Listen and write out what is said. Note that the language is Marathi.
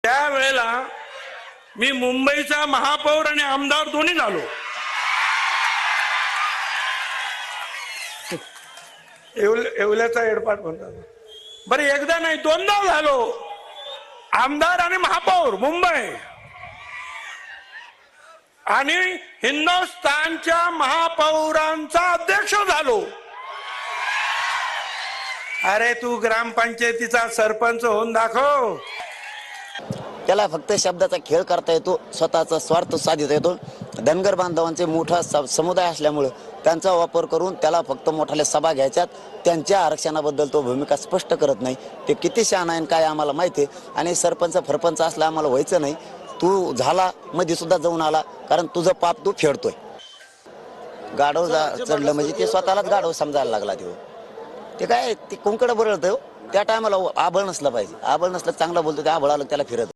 त्यावेळेला मी मुंबईचा महापौर आणि आमदार दोन्ही झालो. येवल्याचा एडपाट म्हणतात. बरं, एकदा नाही दोनदा झालो आमदार आणि महापौर मुंबई. आणि हिंदुस्थानच्या महापौरांचा अध्यक्ष झालो. अरे तू ग्रामपंचायतीचा सरपंच होऊन दाखव. त्याला फक्त शब्दाचा खेळ करता येतो, स्वतःचा स्वार्थ साधिता येतो. धनगर बांधवांचे मोठा समुदाय असल्यामुळे त्यांचा वापर करून त्याला फक्त मोठ्याल्या सभा घ्यायच्यात. त्यांच्या आरक्षणाबद्दल तो भूमिका स्पष्ट करत नाही. ते किती शहाणा आहे काय आम्हाला माहिती आहे. आणि सरपंच असला आम्हाला व्हायचं नाही. तू झाला मध्ये सुद्धा जाऊन आला, कारण तुझं पाप तू फेडतोय. गाढव चढलं म्हणजे ते स्वतःलाच गाढव समजायला लागला. ते काय ते कुंकड बरळतं. त्या टायमाला आबळ नसलं पाहिजे. आबळ नसलं चांगला बोलतो, त्या आबळ आलं त्याला फिरत.